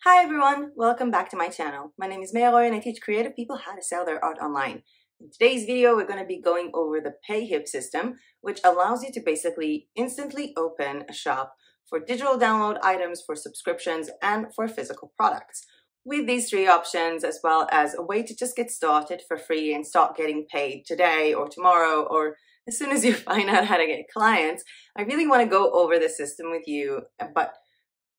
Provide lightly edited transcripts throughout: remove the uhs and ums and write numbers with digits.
Hi everyone, welcome back to my channel. My name is Meroy and I teach creative people how to sell their art online. In today's video, we're going to be going over the Payhip system, which allows you to basically instantly open a shop for digital download items, for subscriptions, and for physical products. With these three options, as well as a way to just get started for free and start getting paid today or tomorrow or as soon as you find out how to get clients, I really want to go over the system with you, but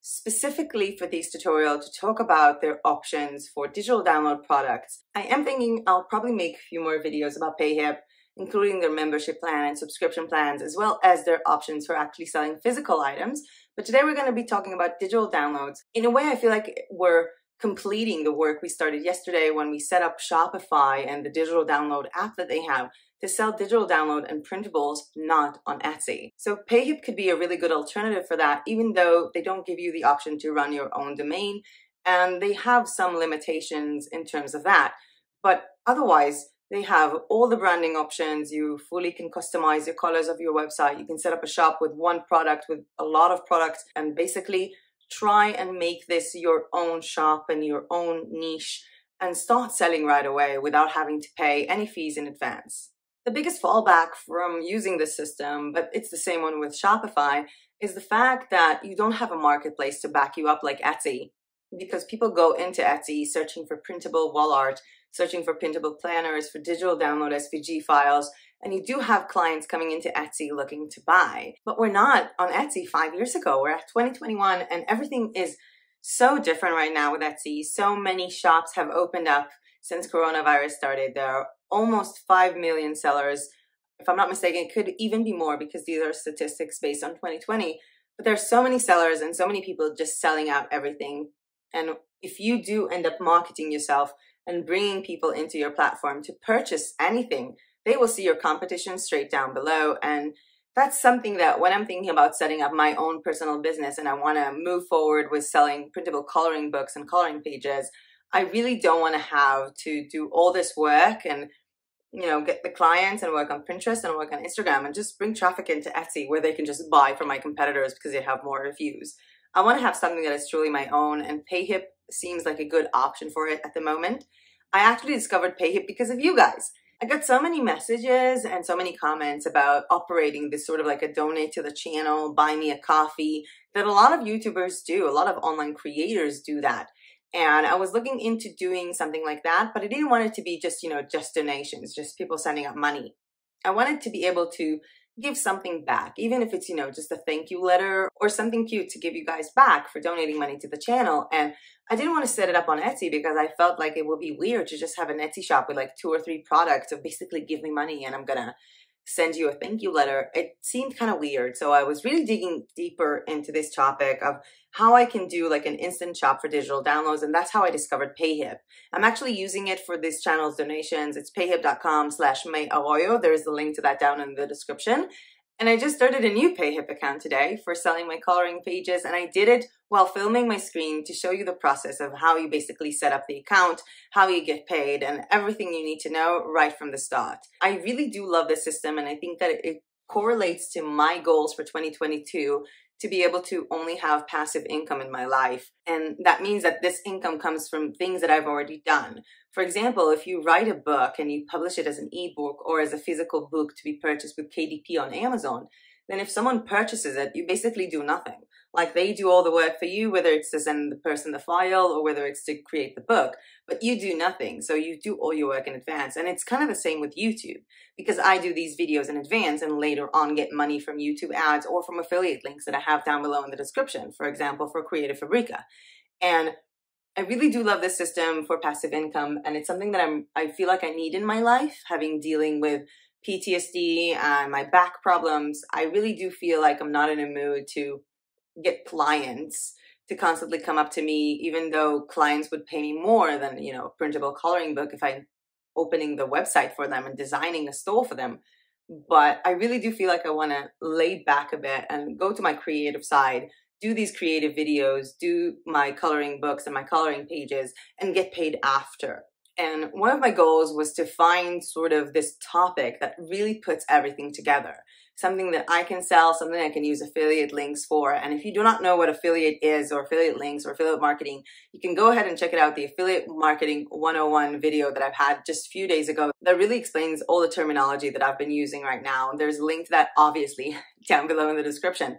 specifically for this tutorial to talk about their options for digital download products. I am thinking I'll probably make a few more videos about Payhip, including their membership plan and subscription plans, as well as their options for actually selling physical items. But today we're going to be talking about digital downloads. In a way, I feel like we're completing the work we started yesterday when we set up Shopify and the digital download app that they have to sell digital download and printables, not on Etsy. So Payhip could be a really good alternative for that, even though they don't give you the option to run your own domain, and they have some limitations in terms of that. But otherwise, they have all the branding options. You fully can customize the colors of your website. You can set up a shop with one product, with a lot of products, and basically try and make this your own shop and your own niche and start selling right away without having to pay any fees in advance. The biggest fallback from using this system, but it's the same one with Shopify, is the fact that you don't have a marketplace to back you up like Etsy, because people go into Etsy searching for printable wall art, searching for printable planners, for digital download SVG files, and you do have clients coming into Etsy looking to buy. But we're not on Etsy 5 years ago. We're at 2021 and everything is so different right now with Etsy. So many shops have opened up since coronavirus started. There are almost 5 million sellers. If I'm not mistaken, it could even be more because these are statistics based on 2020. But there's so many sellers and so many people just selling out everything. And if you do end up marketing yourself and bringing people into your platform to purchase anything, they will see your competition straight down below. And that's something that when I'm thinking about setting up my own personal business and I want to move forward with selling printable coloring books and coloring pages, I really don't want to have to do all this work and, get the clients and work on Pinterest and work on Instagram and just bring traffic into Etsy where they can just buy from my competitors because they have more reviews. I want to have something that is truly my own, and Payhip seems like a good option for it at the moment. I actually discovered Payhip because of you guys. I got so many messages and so many comments about operating this sort of like a donate to the channel, buy me a coffee, that a lot of YouTubers do. A lot of online creators do that. And I was looking into doing something like that, but I didn't want it to be just, just donations, just people sending up money. I wanted to be able to give something back, even if it's, just a thank you letter or something cute to give you guys back for donating money to the channel. And I didn't want to set it up on Etsy because I felt like it would be weird to just have an Etsy shop with like 2 or 3 products of basically give me money and I'm gonna send you a thank you letter. It seemed kind of weird. So I was really digging deeper into this topic of how I can do like an instant shop for digital downloads. And that's how I discovered Payhip. I'm actually using it for this channel's donations. It's payhip.com/mayarroyo. There's the link to that down in the description. And I just started a new Payhip account today for selling my coloring pages. And I did it while filming my screen to show you the process of how you basically set up the account, how you get paid, and everything you need to know right from the start. I really do love this system, and I think that it correlates to my goals for 2022 to be able to only have passive income in my life. And that means that this income comes from things that I've already done. For example, if you write a book and you publish it as an ebook or as a physical book to be purchased with KDP on Amazon, then if someone purchases it, you basically do nothing. Like they do all the work for you, whether it's to send the person the file or whether it's to create the book, but you do nothing. So you do all your work in advance. And it's kind of the same with YouTube because I do these videos in advance and later on get money from YouTube ads or from affiliate links that I have down below in the description, for example, for Creative Fabrica. And I really do love this system for passive income. And it's something that I feel like I need in my life, dealing with PTSD and my back problems. I really do feel like I'm not in a mood to get clients to constantly come up to me, even though clients would pay me more than, a printable coloring book if I'm opening the website for them and designing a store for them. But I really do feel like I want to lay back a bit and go to my creative side, do these creative videos, do my coloring books and my coloring pages, and get paid after. And one of my goals was to find sort of this topic that really puts everything together. something that I can sell, something I can use affiliate links for. And if you do not know what affiliate is, or affiliate links, or affiliate marketing, you can go ahead and check it out, the Affiliate Marketing 101 video that I've had just a few days ago that really explains all the terminology that I've been using right now. There's a link to that obviously down below in the description.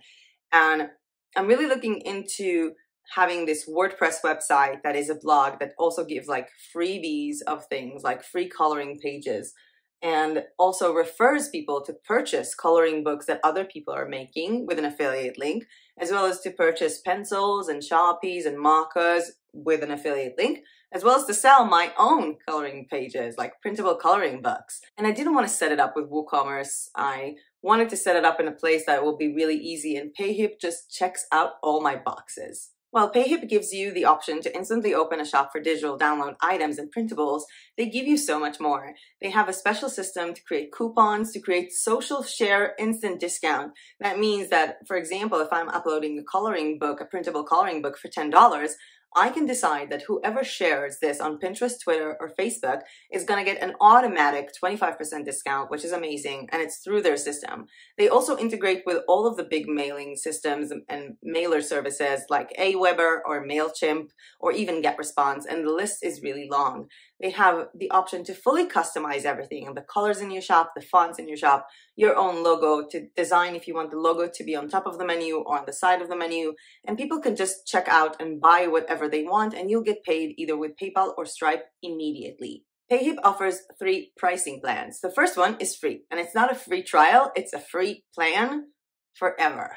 And I'm really looking into having this WordPress website that is a blog that also gives like freebies of things like free coloring pages, and also refers people to purchase coloring books that other people are making with an affiliate link, as well as to purchase pencils and Sharpies and markers with an affiliate link, as well as to sell my own coloring pages, like printable coloring books. And I didn't want to set it up with WooCommerce. I wanted to set it up in a place that will be really easy, and Payhip just checks out all my boxes. While Payhip gives you the option to instantly open a shop for digital download items and printables, they give you so much more. They have a special system to create coupons, to create social share instant discount. That means that, for example, if I'm uploading a coloring book, a printable coloring book for $10, I can decide that whoever shares this on Pinterest, Twitter, or Facebook is going to get an automatic 25% discount, which is amazing, and it's through their system. They also integrate with all of the big mailing systems and mailer services like Aweber or MailChimp or even GetResponse, and the list is really long. They have the option to fully customize everything, and the colors in your shop, the fonts in your shop, your own logo to design if you want the logo to be on top of the menu or on the side of the menu, and people can just check out and buy whatever they want, and you'll get paid either with PayPal or Stripe immediately. Payhip offers 3 pricing plans. The first one is free, and it's not a free trial, it's a free plan forever.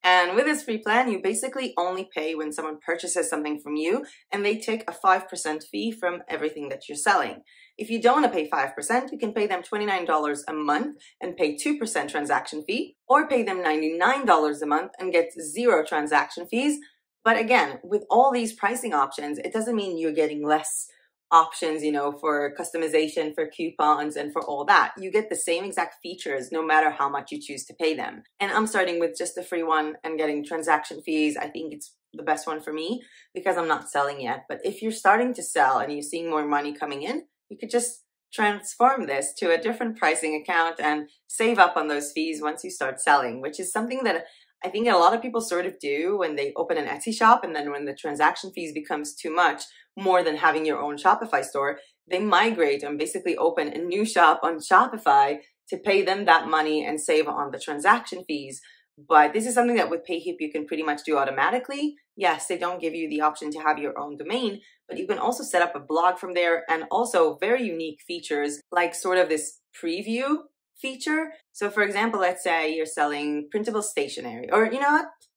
And with this free plan, you basically only pay when someone purchases something from you, and they take a 5% fee from everything that you're selling. If you don't want to pay 5%, you can pay them $29 a month and pay 2% transaction fee, or pay them $99 a month and get 0 transaction fees. But again, with all these pricing options, it doesn't mean you're getting less options, for customization, for coupons, and for all that. You get the same exact features no matter how much you choose to pay them. And I'm starting with just the free one and getting transaction fees. I think it's the best one for me because I'm not selling yet. But if you're starting to sell and you're seeing more money coming in, you could just transform this to a different pricing account and save up on those fees once you start selling, which is something that I think a lot of people sort of do when they open an Etsy shop, and then when the transaction fees becomes too much, more than having your own Shopify store, they migrate and basically open a new shop on Shopify to pay them that money and save on the transaction fees. But this is something that with Payhip you can pretty much do automatically. Yes, they don't give you the option to have your own domain, but you can also set up a blog from there, and also very unique features like sort of this preview feature. So for example, let's say you're selling printable stationery, or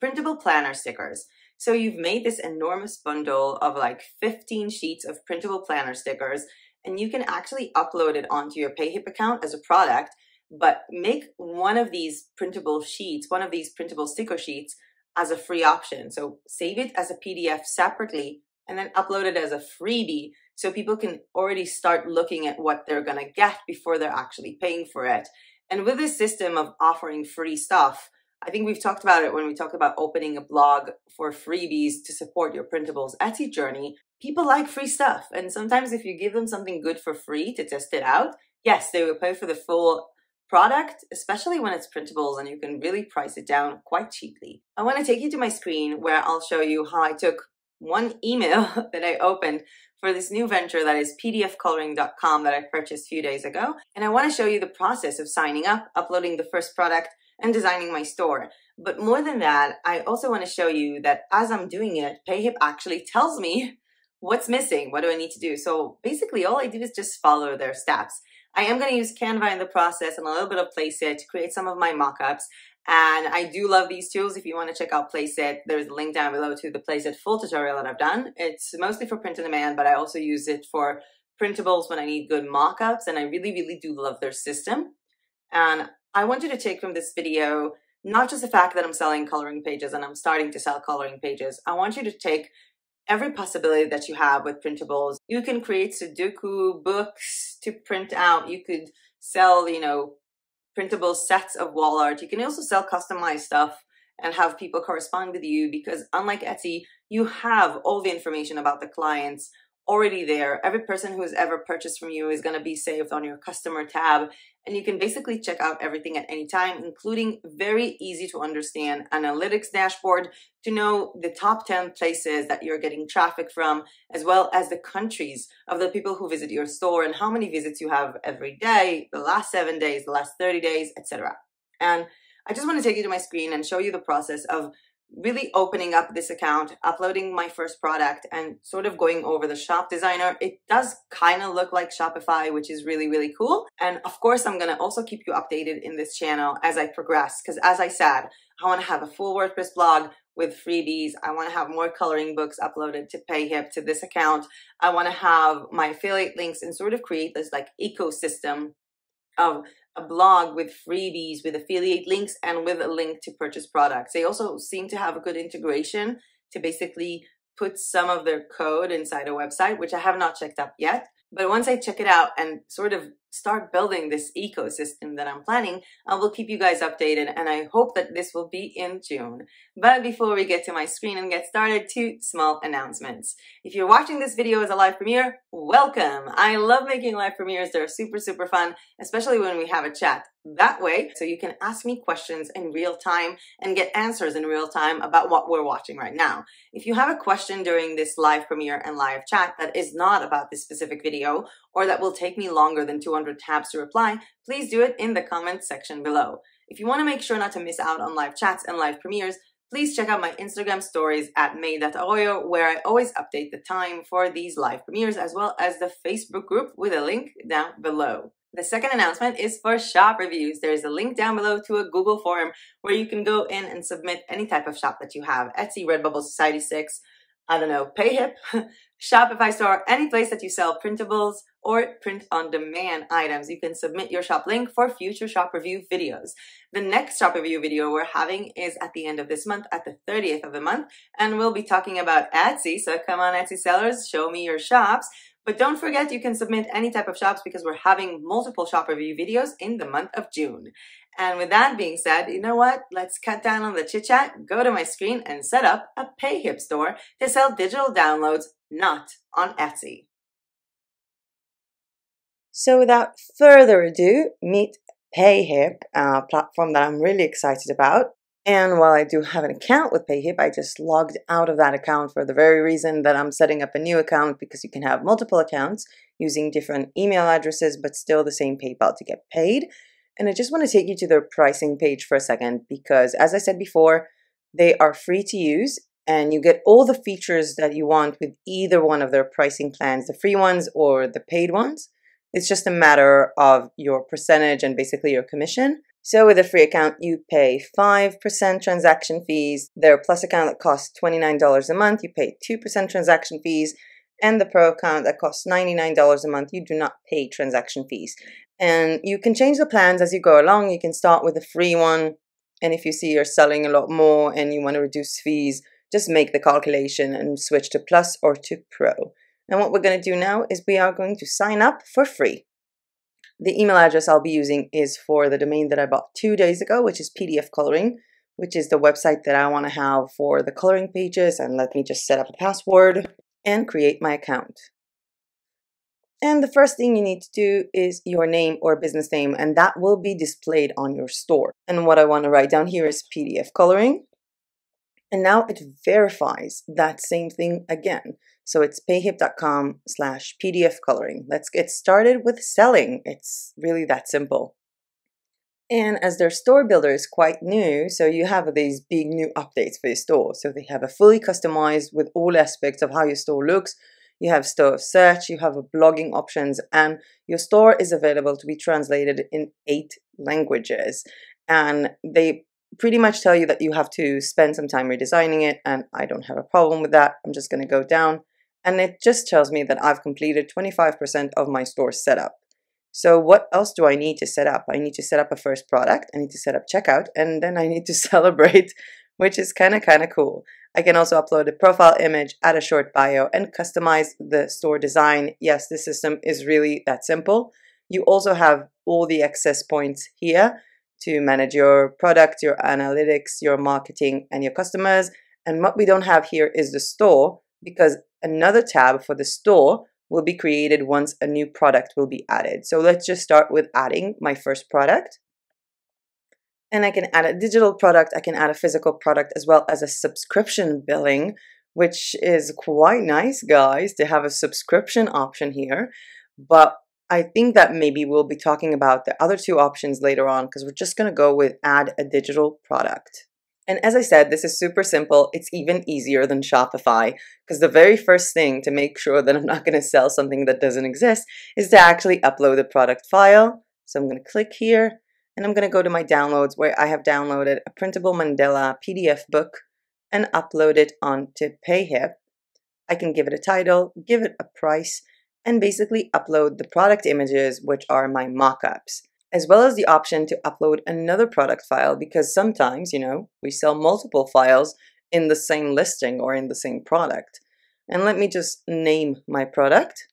printable planner stickers. So you've made this enormous bundle of like 15 sheets of printable planner stickers, and you can actually upload it onto your Payhip account as a product, but make one of these printable sheets, one of these printable sticker sheets as a free option. So save it as a PDF separately and then upload it as a freebie, so people can already start looking at what they're going to get before they're actually paying for it. And with this system of offering free stuff, I think we've talked about it when we talked about opening a blog for freebies to support your Printables Etsy journey. People like free stuff. And sometimes if you give them something good for free to test it out, yes, they will pay for the full product, especially when it's printables and you can really price it down quite cheaply. I want to take you to my screen where I'll show you how I took one email that I opened for this new venture that is pdfcoloring.com that I purchased a few days ago. And I want to show you the process of signing up, uploading the first product, and designing my store. But more than that, I also want to show you that as I'm doing it, Payhip actually tells me what's missing, what do I need to do. So basically all I do is just follow their steps. I am going to use Canva in the process and a little bit of Placeit to create some of my mockups. And I do love these tools. If you want to check out Placeit, there's a link down below to the Placeit full tutorial that I've done. It's mostly for print on demand, but I also use it for printables when I need good mockups. And I really, really do love their system. And I want you to take from this video not just the fact that I'm selling coloring pages and I'm starting to sell coloring pages. I want you to take every possibility that you have with printables. You can create Sudoku books to print out. You could sell, printable sets of wall art. You can also sell customized stuff and have people correspond with you, because unlike Etsy, you have all the information about the clients already there. Every person who's ever purchased from you is going to be saved on your customer tab, and you can basically check out everything at any time, including very easy to understand analytics dashboard to know the top 10 places that you're getting traffic from, as well as the countries of the people who visit your store and how many visits you have every day, the last 7 days, the last 30 days, etc. And I just want to take you to my screen and show you the process of really opening up this account, uploading my first product, and sort of going over the shop designer. It does kind of look like Shopify, which is really, really cool. And of course, I'm going to also keep you updated in this channel as I progress, because as I said, I want to have a full WordPress blog with freebies. I want to have more coloring books uploaded to Payhip, to this account. I want to have my affiliate links and sort of create this like ecosystem of a blog with freebies, with affiliate links, and with a link to purchase products. They also seem to have a good integration to basically put some of their code inside a website, which I have not checked out yet. But once I check it out and sort of start building this ecosystem that I'm planning, I will keep you guys updated, and I hope that this will be in June. But before we get to my screen and get started, 2 small announcements. If you're watching this video as a live premiere, welcome! I love making live premieres. They're super, super fun, especially when we have a chat that way, so you can ask me questions in real time and get answers in real time about what we're watching right now. If you have a question during this live premiere and live chat that is not about this specific video, or that will take me longer than 200 tabs to reply, please do it in the comments section below. If you want to make sure not to miss out on live chats and live premieres, please check out my Instagram stories at may.arroyo, where I always update the time for these live premieres, as well as the Facebook group with a link down below. The second announcement is for shop reviews. There is a link down below to a Google form where you can go in and submit any type of shop that you have. Etsy, Redbubble, Society6, I don't know, Payhip, Shopify store, any place that you sell printables or print-on-demand items. You can submit your shop link for future shop review videos. The next shop review video we're having is at the end of this month, at the 30th of the month, and we'll be talking about Etsy. So come on, Etsy sellers, show me your shops. But don't forget, you can submit any type of shops because we're having multiple shop review videos in the month of June. And with that being said, you know what? Let's cut down on the chit chat, go to my screen and set up a Payhip store to sell digital downloads, not on Etsy. So without further ado, meet Payhip, a platform that I'm really excited about. And while I do have an account with Payhip, I just logged out of that account for the very reason that I'm setting up a new account, because you can have multiple accounts using different email addresses, but still the same PayPal to get paid. And I just want to take you to their pricing page for a second, because as I said before, they are free to use and you get all the features that you want with either one of their pricing plans, the free ones or the paid ones. It's just a matter of your percentage and basically your commission. So with a free account, you pay 5% transaction fees. Their Plus account that costs $29 a month, you pay 2% transaction fees. And the Pro account that costs $99 a month, you do not pay transaction fees. And you can change the plans as you go along. You can start with a free one. And if you see you're selling a lot more and you want to reduce fees, just make the calculation and switch to Plus or to Pro. And what we're going to do now is we are going to sign up for free. The email address I'll be using is for the domain that I bought 2 days ago, which is PDF Coloring, which is the website that I want to have for the coloring pages. And let me just set up a password and create my account. And the first thing you need to do is your name or business name, and that will be displayed on your store. And what I want to write down here is PDF Coloring. And now it verifies that same thing again. So it's payhip.com/PDF coloring. Let's get started with selling. It's really that simple. And as their store builder is quite new, so you have these big new updates for your store. So they have a fully customized with all aspects of how your store looks. You have store search, you have blogging options, and your store is available to be translated in 8 languages. And they pretty much tell you that you have to spend some time redesigning it, and I don't have a problem with that. I'm just going to go down, and it just tells me that I've completed 25% of my store setup. So what else do I need to set up? I need to set up a first product, I need to set up checkout, and then I need to celebrate, which is kind of cool. I can also upload a profile image, add a short bio, and customize the store design. Yes, the system is really that simple. You also have all the access points here to manage your product, your analytics, your marketing, and your customers. And what we don't have here is the store, because another tab for the store will be created once a new product will be added. So let's just start with adding my first product. And I can add a digital product, I can add a physical product, as well as a subscription billing, which is quite nice, guys, to have a subscription option here. But I think that maybe we'll be talking about the other two options later on, because we're just going to go with add a digital product. And as I said, this is super simple. It's even easier than Shopify, because the very first thing to make sure that I'm not going to sell something that doesn't exist is to actually upload the product file. So I'm going to click here, and I'm going to go to my downloads, where I have downloaded a printable Mandela PDF book and upload it onto Payhip. I can give it a title, give it a price, and basically upload the product images, which are my mock-ups, as well as the option to upload another product file, because sometimes, we sell multiple files in the same listing or in the same product. And let me just name my product.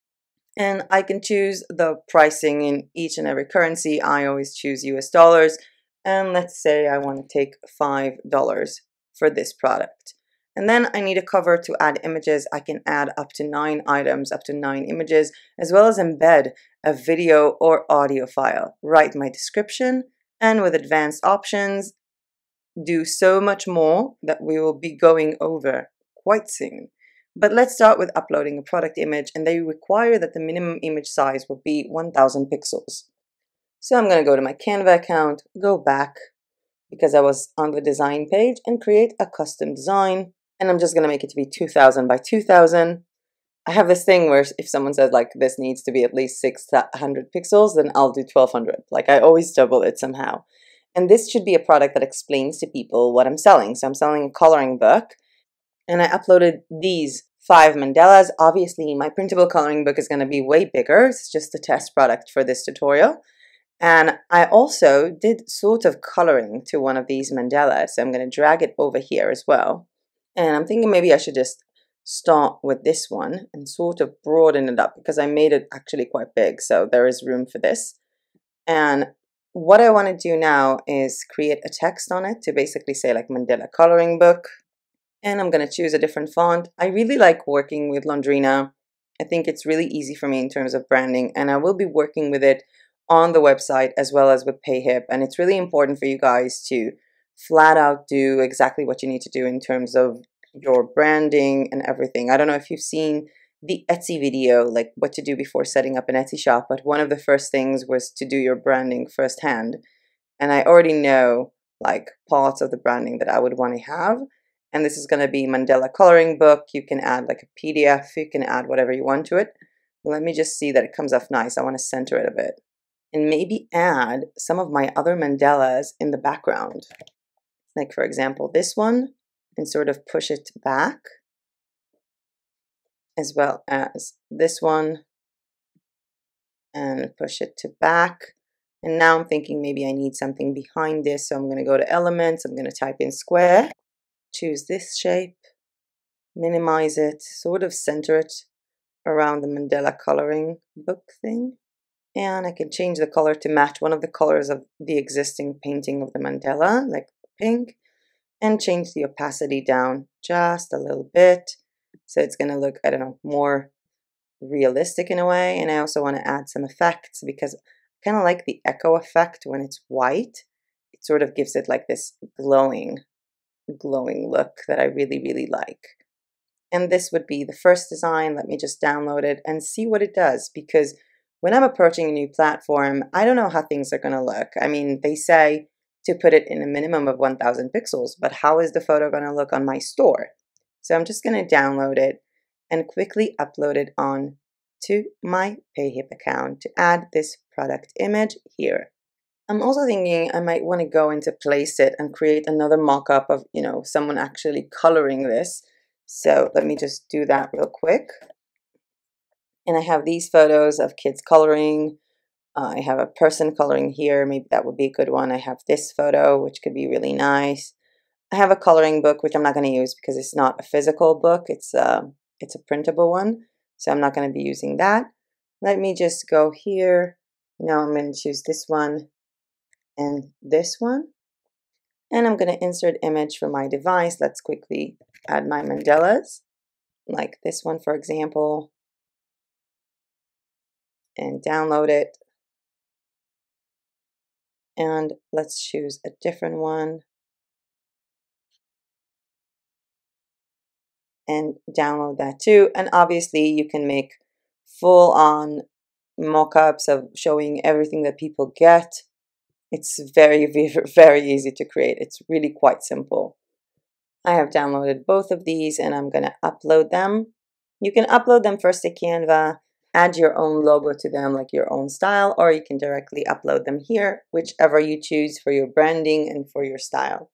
And I can choose the pricing in each and every currency. I always choose US dollars. And let's say I want to take $5 for this product. And then I need a cover to add images. I can add up to 9 items, up to 9 images, as well as embed a video or audio file. Write my description, and with advanced options, do so much more that we will be going over quite soon. But let's start with uploading a product image, and they require that the minimum image size will be 1000 pixels. So I'm going to go to my Canva account, go back, because I was on the design page, and create a custom design. And I'm just going to make it to be 2000 by 2000. I have this thing where if someone says like this needs to be at least 600 pixels, then I'll do 1200. Like I always double it somehow. And this should be a product that explains to people what I'm selling. So I'm selling a coloring book, and I uploaded these 5 mandalas. Obviously, my printable coloring book is going to be way bigger. It's just a test product for this tutorial. And I also did sort of coloring to one of these mandalas. So I'm going to drag it over here as well. And I'm thinking maybe I should just start with this one and sort of broaden it up, because I made it actually quite big. So there is room for this. And what I want to do now is create a text on it to basically say like Mandela coloring book. And I'm going to choose a different font. I really like working with Laundrina. I think it's really easy for me in terms of branding, and I will be working with it on the website as well as with Payhip. And it's really important for you guys to flat out do exactly what you need to do in terms of your branding and everything. I don't know if you've seen the Etsy video, like what to do before setting up an Etsy shop, but one of the first things was to do your branding firsthand. And I already know like parts of the branding that I would want to have. And this is going to be Mandela coloring book. You can add like a PDF, you can add whatever you want to it. Let me just see that it comes off nice. I want to center it a bit. And maybe add some of my other mandalas in the background. Like for example, this one, and sort of push it back, as well as this one, and push it to back. And now I'm thinking maybe I need something behind this, so I'm going to go to elements, I'm going to type in square, choose this shape, minimize it, sort of center it around the Mandela coloring book thing. And I can change the color to match one of the colors of the existing painting of the Mandela, like pink, and change the opacity down just a little bit. So it's going to look, I don't know, more realistic in a way. And I also want to add some effects, because I kind of like the echo effect when it's white. It sort of gives it like this glowing look that I really, really like. And this would be the first design. Let me just download it and see what it does, because when I'm approaching a new platform, I don't know how things are going to look. I mean, they say to put it in a minimum of 1000 pixels, but how is the photo going to look on my store? So I'm just going to download it and quickly upload it on to my Payhip account to add this product image here. I'm also thinking I might want to go into Place It and create another mock-up of, someone actually coloring this. So let me just do that real quick. And I have these photos of kids coloring. I have a person coloring here. Maybe that would be a good one. I have this photo, which could be really nice. I have a coloring book, which I'm not going to use because it's not a physical book. It's a printable one. So I'm not going to be using that. Let me just go here. Now I'm going to choose this one and this one. And I'm going to insert image from my device. Let's quickly add my mandalas. like this one, for example, and download it. And let's choose a different one and download that too. And obviously you can make full on mock-ups of showing everything that people get. It's very, very easy to create. It's really quite simple. I have downloaded both of these and I'm going to upload them. You can upload them first to Canva, add your own logo to them, like your own style, or you can directly upload them here, whichever you choose for your branding and for your style.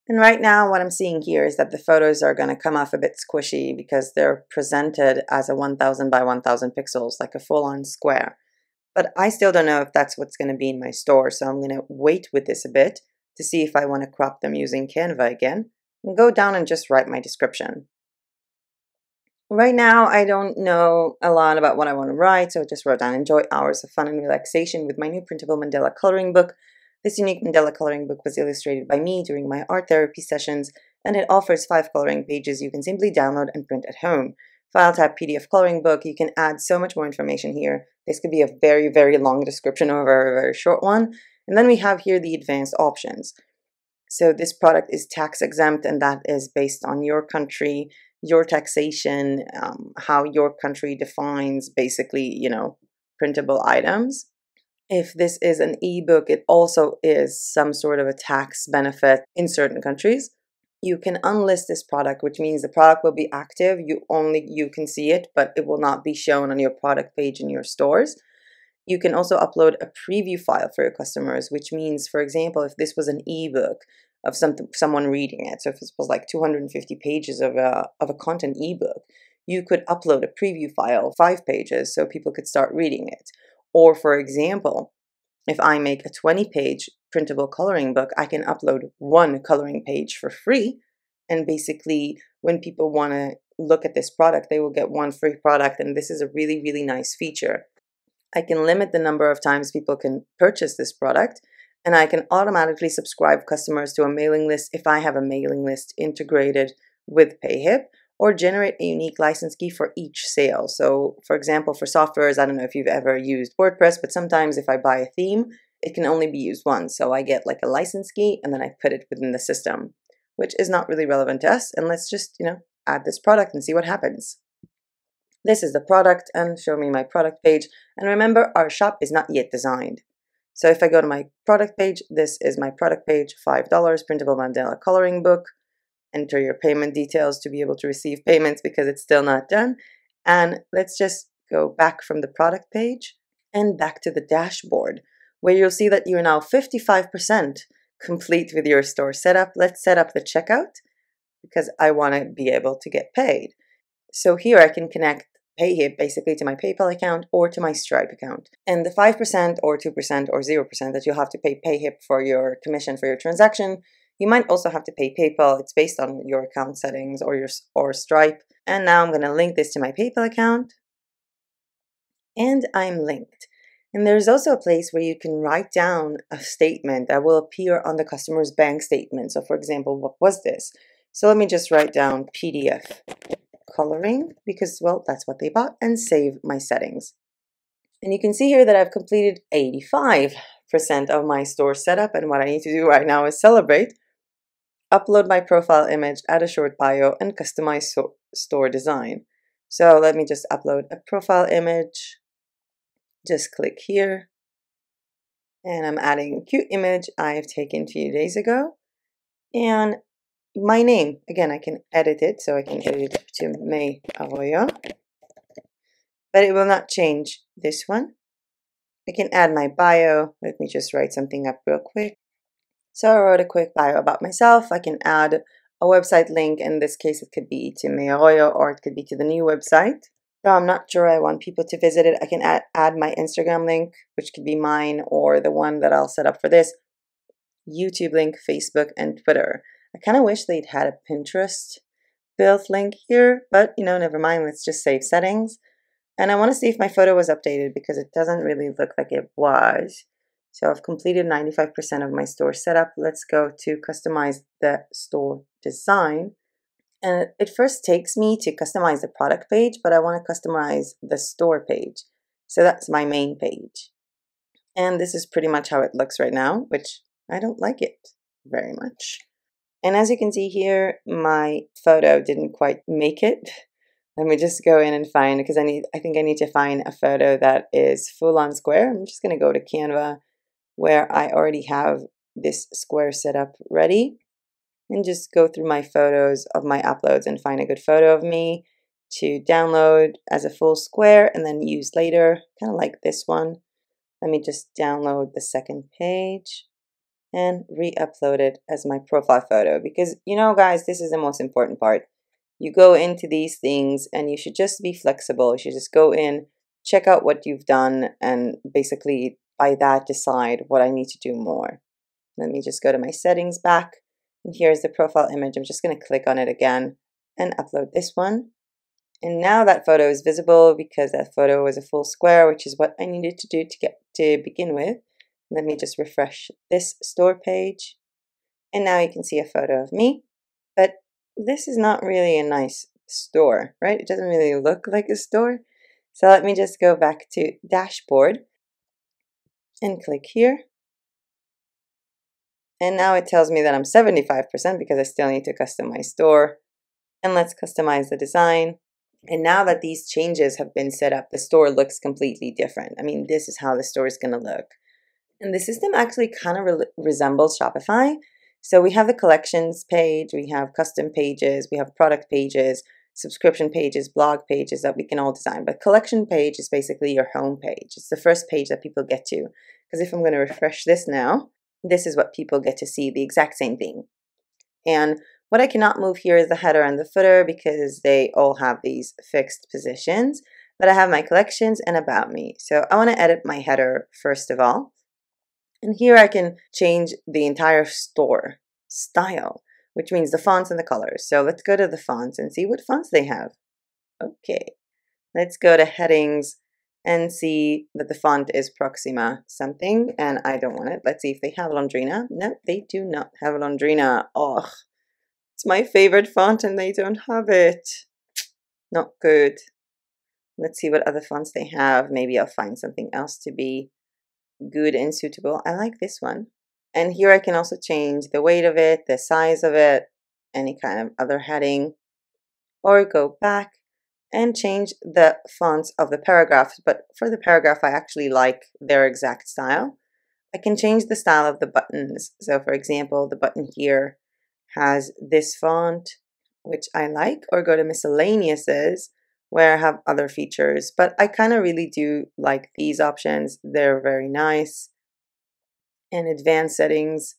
And right now what I'm seeing here is that the photos are going to come off a bit squishy because they're presented as a 1000 by 1000 pixels, like a full-on square. But I still don't know if that's what's going to be in my store, so I'm going to wait with this a bit to see if I want to crop them using Canva again, and go down and just write my description. Right now, I don't know a lot about what I want to write, so I just wrote down, enjoy hours of fun and relaxation with my new printable mandala coloring book. This unique mandala coloring book was illustrated by me during my art therapy sessions, and it offers 5 coloring pages you can simply download and print at home. File tab PDF coloring book, you can add so much more information here. This could be a very, very long description or a very, very short one. And then we have here the advanced options. So this product is tax exempt, and that is based on your country, your taxation, how your country defines basically, printable items. If this is an ebook, it also is some sort of a tax benefit in certain countries. You can unlist this product, which means the product will be active. You can see it, but it will not be shown on your product page in your stores. You can also upload a preview file for your customers, which means, for example, if this was an ebook of someone reading it, so if it was like 250 pages of a content ebook, you could upload a preview file, 5 pages, so people could start reading it. Or, for example, if I make a 20-page printable coloring book, I can upload 1 coloring page for free. And basically, when people want to look at this product, they will get 1 free product. And this is a really, really nice feature. I can limit the number of times people can purchase this product. And I can automatically subscribe customers to a mailing list if I have a mailing list integrated with Payhip, or generate a unique license key for each sale. So, for example, for softwares, I don't know if you've ever used WordPress, but sometimes if I buy a theme, it can only be used once. So I get like a license key and then I put it within the system, which is not really relevant to us. And let's just, add this product and see what happens. This is the product, and show me my product page. And remember, our shop is not yet designed. So if I go to my product page, this is my product page, $5, printable mandala coloring book. Enter your payment details to be able to receive payments because it's still not done. And let's just go back from the product page and back to the dashboard, where you'll see that you're now 55% complete with your store setup. Let's set up the checkout because I want to be able to get paid. So here I can connect Payhip basically to my PayPal account or to my Stripe account. And the 5% or 2% or 0% that you'll have to pay Payhip for your commission for your transaction, you might also have to pay PayPal. It's based on your account settings or Stripe. And now I'm going to link this to my PayPal account. And I'm linked. And there's also a place where you can write down a statement that will appear on the customer's bank statement. So for example, what was this? So let me just write down PDF coloring because, well, that's what they bought, and save my settings. And you can see here that I've completed 85% of my store setup. And what I need to do right now is celebrate. Upload my profile image, add a short bio, and customize store design. So let me just upload a profile image. Just click here. And I'm adding a cute image I've taken a few days ago. And my name, again, I can edit it. So I can edit it to May Arroyo. But it will not change this one. I can add my bio. Let me just write something up real quick. So I wrote a quick bio about myself. I can add a website link. In this case, it could be to May Arroyo or it could be to the new website. So I'm not sure I want people to visit it. I can add my Instagram link, which could be mine or the one that I'll set up for this. YouTube link, Facebook, and Twitter. I kind of wish they'd had a Pinterest built link here, but never mind. Let's just save settings. And I want to see if my photo was updated because it doesn't really look like it was. So I've completed 95% of my store setup. Let's go to customize the store design. And it first takes me to customize the product page, but I want to customize the store page. So that's my main page. And this is pretty much how it looks right now, which I don't like it very much. And as you can see here, my photo didn't quite make it. Let me just go in and find, because I think I need to find a photo that is full on square. I'm just going to go to Canva where I already have this square set up ready, and just go through my photos of my uploads and find a good photo of me to download as a full square and then use later, kind of like this one. Let me just download the second page and re-upload it as my profile photo, because you know guys, this is the most important part. You go into these things and you should just be flexible. You should just go in, check out what you've done, and basically by that decide what I need to do more. Let me just go to my settings back, and here's the profile image. I'm just going to click on it again and upload this one. And now that photo is visible because that photo was a full square, which is what I needed to do to begin with. Let me just refresh this store page. And now you can see a photo of me, but this is not really a nice store, right? It doesn't really look like a store. So let me just go back to dashboard and click here. And now it tells me that I'm 75% because I still need to customize my store. And let's customize the design. And now that these changes have been set up, the store looks completely different. I mean, this is how the store is going to look. And the system actually kind of resembles Shopify. So we have the collections page, we have custom pages, we have product pages, subscription pages, blog pages that we can all design. But collection page is basically your home page. It's the first page that people get to. Because if I'm going to refresh this now, this is what people get to see, the exact same thing. And what I cannot move here is the header and the footer because they all have these fixed positions. But I have my collections and about me. So I want to edit my header first of all. And here I can change the entire store style, which means the fonts and the colors. So let's go to the fonts and see what fonts they have. Okay, let's go to headings and see that the font is Proxima something, and I don't want it. Let's see if they have Londrina. No, they do not have Londrina. Oh, it's my favorite font and they don't have it. Not good. Let's see what other fonts they have. Maybe I'll find something else to be good and suitable. I like this one. And here I can also change the weight of it, the size of it, any kind of other heading, or go back and change the fonts of the paragraphs. But for the paragraph, I actually like their exact style. I can change the style of the buttons. So for example, the button here has this font, which I like, or go to miscellaneouses where I have other features. But I kind of really do like these options. They're very nice. And advanced settings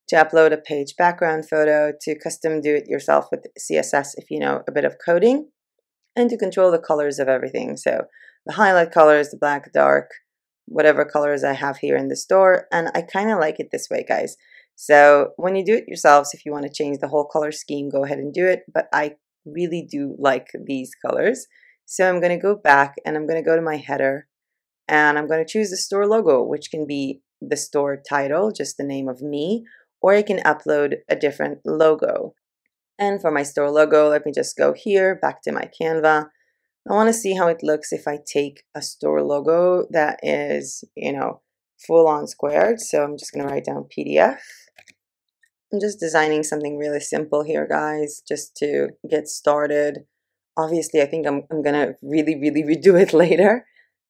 to upload a page background photo, to custom do it yourself with CSS if you know a bit of coding, and to control the colors of everything. So the highlight colors, the black, dark, whatever colors I have here in the store. And I kind of like it this way, guys. So when you do it yourselves, if you want to change the whole color scheme, go ahead and do it. But I really do like these colors. So I'm going to go back and I'm going to go to my header and I'm going to choose the store logo, which can be the store title, just the name of me, or I can upload a different logo. And for my store logo, let me just go here, back to my Canva. I want to see how it looks if I take a store logo that is, you know, full on squared. So I'm just going to write down PDF. I'm just designing something really simple here, guys, just to get started. Obviously, I think I'm going to really redo it later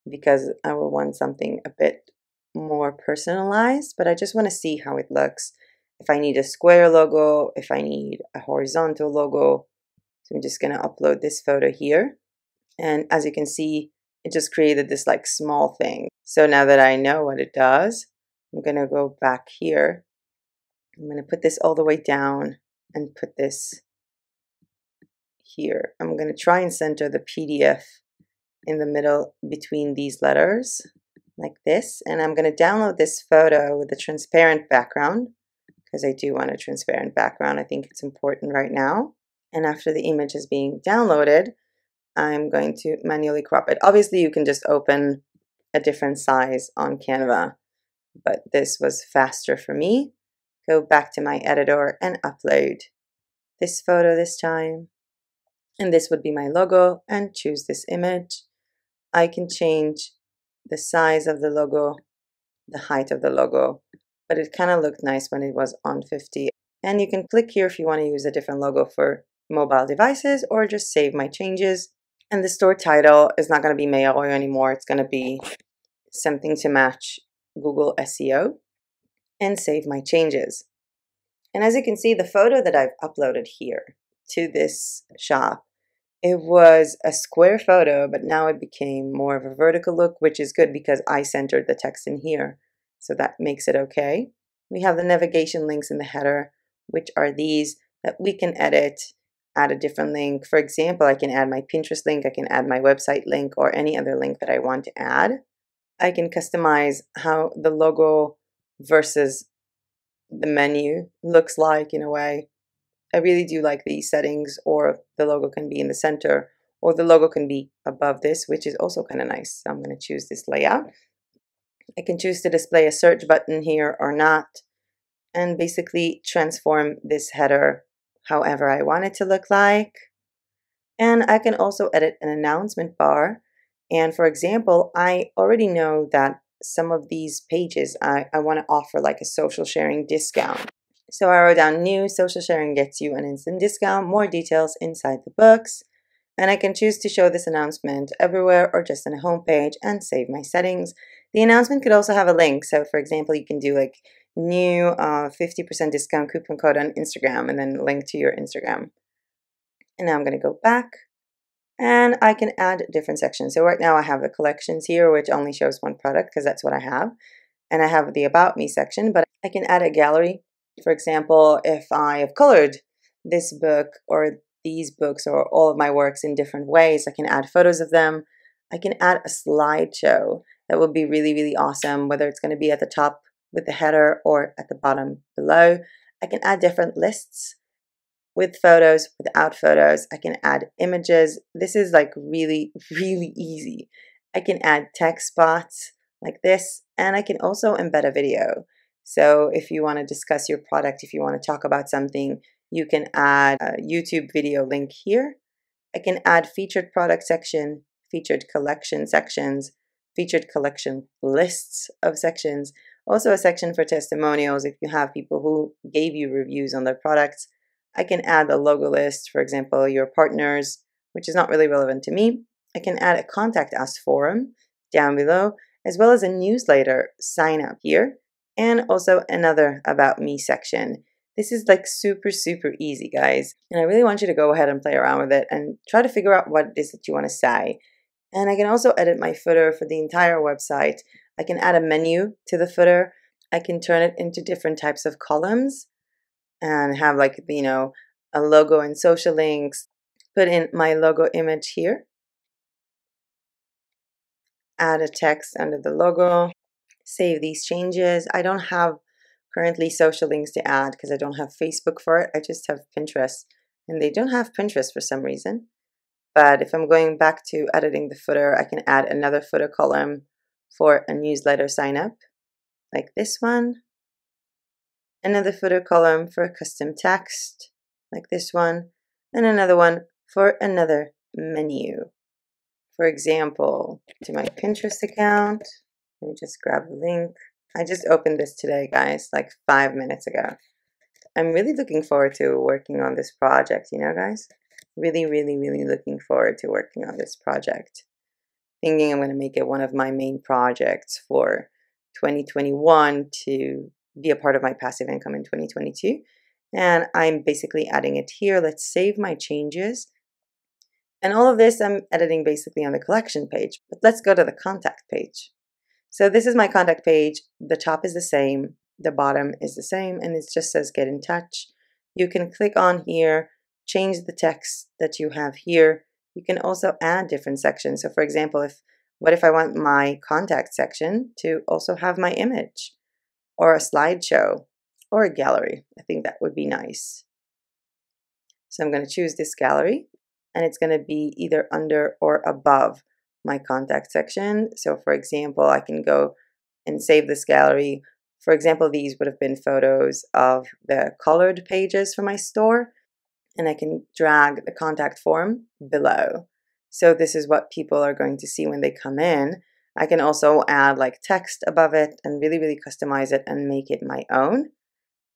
because I will want something a bit more personalized, but I just want to see how it looks. If I need a square logo, if I need a horizontal logo. So I'm just going to upload this photo here. And as you can see, it just created this like small thing. So now that I know what it does, I'm going to go back here. I'm going to put this all the way down and put this here. I'm going to try and center the PDF in the middle between these letters like this. And I'm going to download this photo with a transparent background because I do want a transparent background. I think it's important right now. And after the image is being downloaded, I'm going to manually crop it. Obviously, you can just open a different size on Canva, but this was faster for me. Go back to my editor and upload this photo this time. And this would be my logo, and choose this image. I can change the size of the logo, the height of the logo, but it kind of looked nice when it was on 50. And you can click here if you want to use a different logo for mobile devices, or just save my changes. And the store title is not going to be Meyaroy anymore. It's going to be something to match Google SEO, and save my changes. And as you can see, the photo that I've uploaded here to this shop, it was a square photo, but now it became more of a vertical look, which is good because I centered the text in here. So that makes it okay. We have the navigation links in the header, which are these that we can edit, add a different link. For example, I can add my Pinterest link, I can add my website link, or any other link that I want to add. I can customize how the logo versus the menu looks like in a way. I really do like these settings, or the logo can be in the center, or the logo can be above this, which is also kind of nice. So I'm going to choose this layout. I can choose to display a search button here or not, and basically transform this header however I want it to look like. And I can also edit an announcement bar. And for example, I already know that some of these pages I want to offer like a social sharing discount. So I wrote down new social sharing gets you an instant discount, more details inside the books. And I can choose to show this announcement everywhere or just on a home page, and save my settings. The announcement could also have a link. So for example, you can do like new 50% discount coupon code on Instagram, and then link to your Instagram. And now I'm going to go back, and I can add different sections. So right now I have the collections here, which only shows one product because that's what I have. And I have the About Me section, but I can add a gallery. For example, if I have colored this book or these books or all of my works in different ways, I can add photos of them. I can add a slideshow. That would be really, really awesome, whether it's going to be at the top with the header or at the bottom below. I can add different lists with photos, without photos. I can add images. This is like really, really easy. I can add text spots like this, and I can also embed a video. So if you want to discuss your product, if you want to talk about something, you can add a YouTube video link here. I can add featured product section, featured collection sections, featured collection lists of sections, also a section for testimonials if you have people who gave you reviews on their products. I can add a logo list, for example, your partners, which is not really relevant to me. I can add a contact us forum down below, as well as a newsletter sign up here, and also another about me section. This is like super, super easy, guys. And I really want you to go ahead and play around with it and try to figure out what it is that you want to say. And I can also edit my footer for the entire website. I can add a menu to the footer. I can turn it into different types of columns and have like, you know, a logo and social links. Put in my logo image here. Add a text under the logo. Save these changes. I don't have currently social links to add because I don't have Facebook for it. I just have Pinterest, and they don't have Pinterest for some reason. But if I'm going back to editing the footer, I can add another footer column for a newsletter sign up, like this one. Another footer column for a custom text, like this one. And another one for another menu. For example, to my Pinterest account. Let me just grab the link. I just opened this today, guys, like 5 minutes ago. I'm really looking forward to working on this project, you know, guys? Really, really, really looking forward to working on this project. Thinking I'm going to make it one of my main projects for 2021 to be a part of my passive income in 2022. And I'm basically adding it here. Let's save my changes. And all of this I'm editing basically on the collection page. But let's go to the contact page. So this is my contact page. The top is the same, the bottom is the same, and it just says get in touch. You can click on here, change the text that you have here. You can also add different sections. So for example, what if I want my contact section to also have my image, or a slideshow, or a gallery? I think that would be nice. So I'm going to choose this gallery, and it's going to be either under or above my contact section. So for example, I can go and save this gallery. For example, these would have been photos of the colored pages for my store. and I can drag the contact form below. So this is what people are going to see when they come in. I can also add like text above it and really, really customize it and make it my own.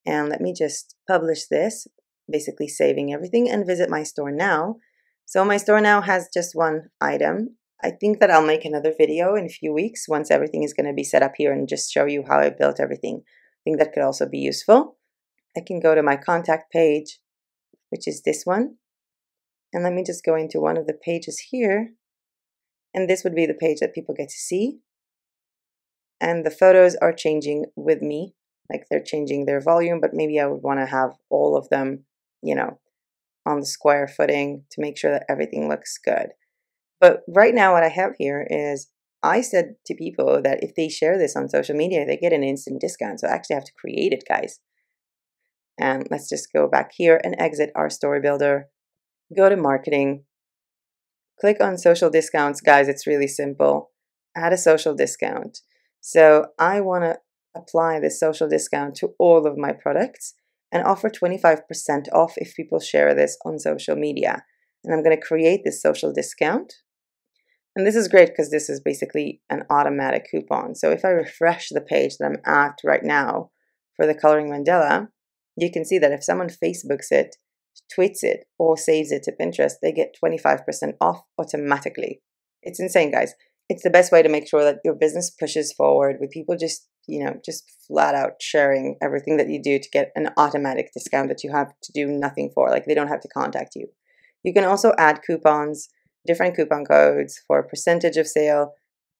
And let me just publish this, basically saving everything, and visit my store now. So my store now has just one item. I think that I'll make another video in a few weeks once everything is going to be set up here and just show you how I built everything. I think that could also be useful. I can go to my contact page, which is this one. And let me just go into one of the pages here. And this would be the page that people get to see. And the photos are changing with me, like they're changing their volume, but maybe I would want to have all of them, you know, on the square footing to make sure that everything looks good. But right now what I have here is I said to people that if they share this on social media, they get an instant discount. So I actually have to create it, guys. And let's just go back here and exit our story builder. Go to marketing. Click on social discounts, guys. It's really simple. Add a social discount. So I want to apply this social discount to all of my products and offer 25% off if people share this on social media. And I'm going to create this social discount. And this is great because this is basically an automatic coupon. So if I refresh the page that I'm at right now for the Coloring Mandela, you can see that if someone Facebooks it, tweets it, or saves it to Pinterest, they get 25% off automatically. It's insane, guys. It's the best way to make sure that your business pushes forward with people just, just flat out sharing everything that you do to get an automatic discount that you have to do nothing for. Like they don't have to contact you. You can also add coupons, different coupon codes for a percentage of sale,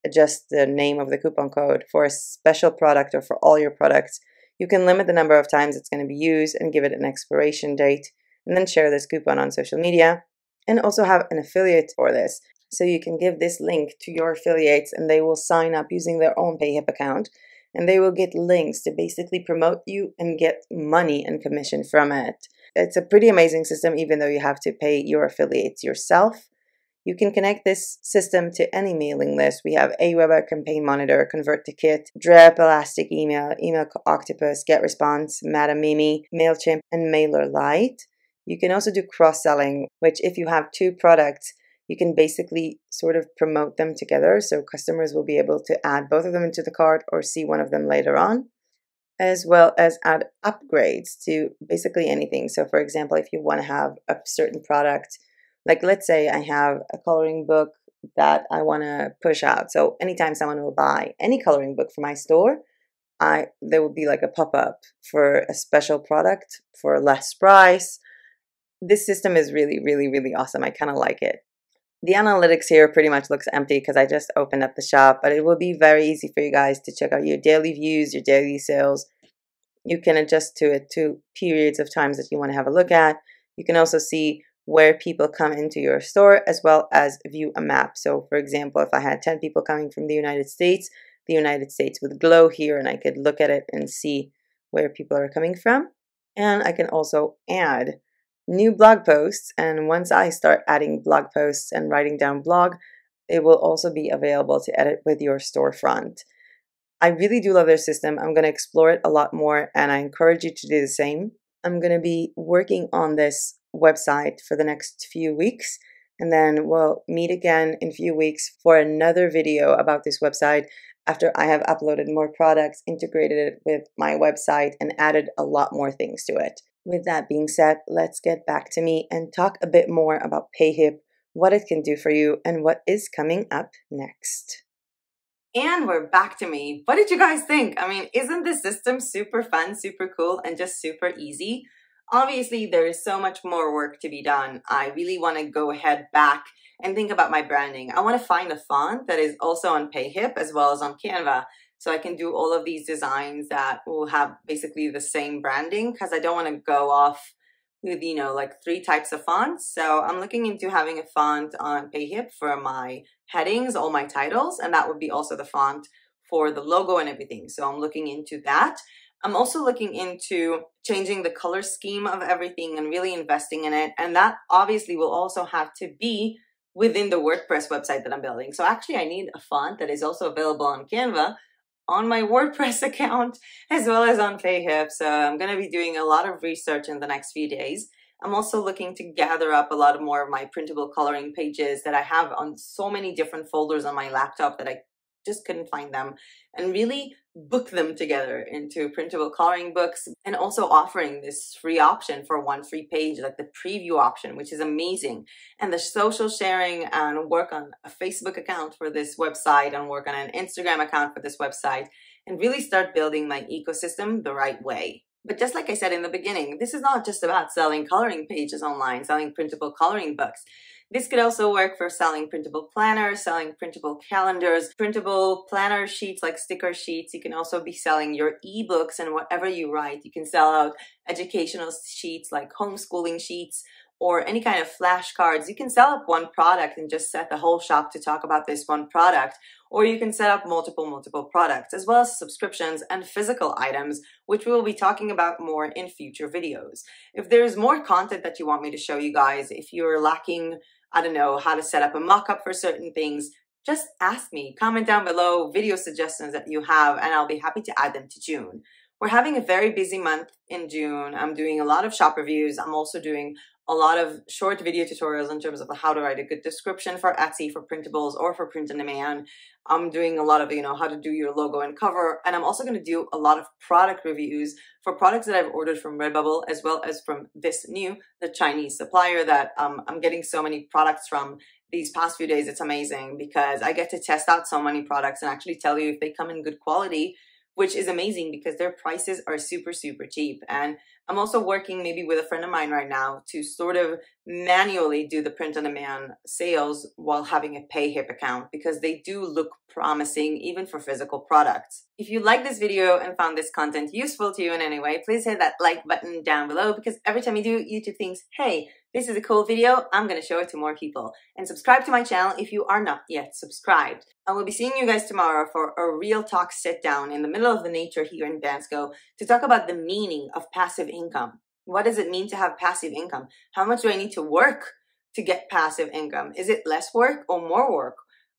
adjust the name of the coupon code for a special product or for all your products. You can limit the number of times it's going to be used and give it an expiration date, and then share this coupon on social media, and also have an affiliate for this. So you can give this link to your affiliates and they will sign up using their own Payhip account, and they will get links to basically promote you and get money and commission from it. It's a pretty amazing system, even though you have to pay your affiliates yourself. You can connect this system to any mailing list. We have Aweber, Campaign Monitor, Convert to Kit, Drip, Elastic Email, Email Octopus, GetResponse, Madam Mimi, MailChimp, and MailerLite. You can also do cross-selling, which if you have two products, you can basically sort of promote them together. So customers will be able to add both of them into the cart or see one of them later on, as well as add upgrades to basically anything. So for example, if you want to have a certain product, like let's say I have a coloring book that I want to push out. So anytime someone will buy any coloring book from my store, there will be like a pop-up for a special product for a less price. This system is really, really, really awesome. I kind of like it. The analytics here pretty much looks empty because I just opened up the shop, but it will be very easy for you guys to check out your daily views, your daily sales. You can adjust to it to periods of times that you want to have a look at. You can also see where people come into your store, as well as view a map. So for example, if I had 10 people coming from the United States would glow here and I could look at it and see where people are coming from. And I can also add new blog posts. And once I start adding blog posts and writing down blog, it will also be available to edit with your storefront. I really do love their system. I'm going to explore it a lot more, and I encourage you to do the same. I'm going to be working on this website for the next few weeks, and then we'll meet again in a few weeks for another video about this website after I have uploaded more products, integrated it with my website, and added a lot more things to it. With that being said, let's get back to me and talk a bit more about Payhip, what it can do for you, and what is coming up next. And we're back to me. What did you guys think? I mean, isn't this system super fun, super cool, and just super easy? Obviously, there is so much more work to be done. I really want to go ahead back and think about my branding. I want to find a font that is also on Payhip as well as on Canva, so I can do all of these designs that will have basically the same branding, because I don't want to go off with, like 3 types of fonts. So I'm looking into having a font on Payhip for my headings, all my titles, and that would be also the font for the logo and everything. So I'm looking into that. I'm also looking into changing the color scheme of everything and really investing in it. And that obviously will also have to be within the WordPress website that I'm building. So actually I need a font that is also available on Canva, on my WordPress account, as well as on Payhip. So I'm going to be doing a lot of research in the next few days. I'm also looking to gather up a lot more of my printable coloring pages that I have on so many different folders on my laptop that I just couldn't find them, and really book them together into printable coloring books, and also offering this free option for one free page, like the preview option, which is amazing, and the social sharing, and work on a Facebook account for this website and work on an Instagram account for this website, and really start building my ecosystem the right way. But just like I said in the beginning, this is not just about selling coloring pages online, selling printable coloring books. This could also work for selling printable planners, selling printable calendars, printable planner sheets like sticker sheets. You can also be selling your ebooks and whatever you write. You can sell out educational sheets like homeschooling sheets or any kind of flashcards. You can sell up one product and just set the whole shop to talk about this one product. Or you can set up multiple products, as well as subscriptions and physical items, which we will be talking about more in future videos. If there's more content that you want me to show you guys, if you're lacking, I don't know, how to set up a mock-up for certain things, just ask me. Comment down below video suggestions that you have, and I'll be happy to add them to June. We're having a very busy month in June. I'm doing a lot of shop reviews. I'm also doing a lot of short video tutorials in terms of how to write a good description for Etsy, for Printables, or for print on demand. I'm doing a lot of, how to do your logo and cover. And I'm also going to do a lot of product reviews for products that I've ordered from Redbubble, as well as from the Chinese supplier that I'm getting so many products from these past few days. It's amazing because I get to test out so many products and actually tell you if they come in good quality, which is amazing because their prices are super cheap. And I'm also working maybe with a friend of mine right now to sort of manually do the print on demand sales while having a Payhip account, because they do look promising even for physical products. If you like this video and found this content useful to you in any way, please hit that like button down below, because every time you do, YouTube thinks, hey, this is a cool video, I'm going to show it to more people. And subscribe to my channel if you are not yet subscribed. I will be seeing you guys tomorrow for a real talk sit down in the middle of the nature here in Bansko to talk about the meaning of passive income. What does it mean to have passive income? How much do I need to work to get passive income? Is it less work or more work?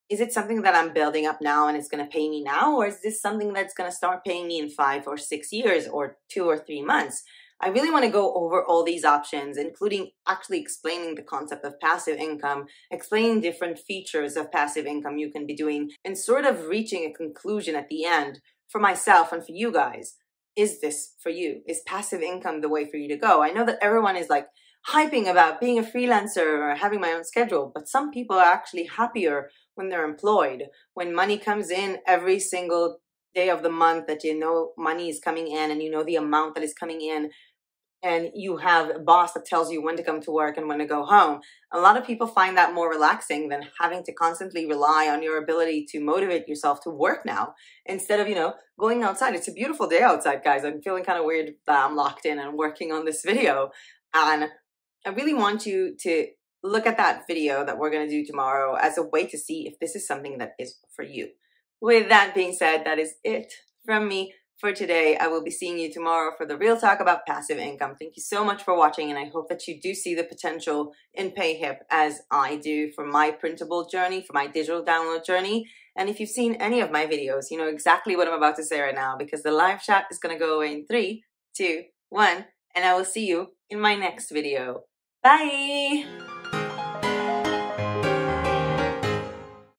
Is it something that I'm building up now and it's going to pay me now? Or is this something that's going to start paying me in 5 or 6 years or 2 or 3 months? I really want to go over all these options, including actually explaining the concept of passive income, explaining different features of passive income you can be doing, and sort of reaching a conclusion at the end for myself and for you guys. Is this for you? Is passive income the way for you to go? I know that everyone is like hyping about being a freelancer or having my own schedule, but some people are actually happier when they're employed, when money comes in every single day of the month, that you know money is coming in and you know the amount that is coming in, and you have a boss that tells you when to come to work and when to go home. A lot of people find that more relaxing than having to constantly rely on your ability to motivate yourself to work now, instead of, going outside. It's a beautiful day outside, guys. I'm feeling kind of weird that I'm locked in and working on this video. And I really want you to look at that video that we're going to do tomorrow as a way to see if this is something that is for you. With that being said, that is it from me for today. I will be seeing you tomorrow for the real talk about passive income. Thank you so much for watching, and I hope that you do see the potential in Payhip as I do for my printable journey, for my digital download journey. And if you've seen any of my videos, you know exactly what I'm about to say right now, because the live chat is going to go away in 3, 2, 1, and I will see you in my next video. Bye!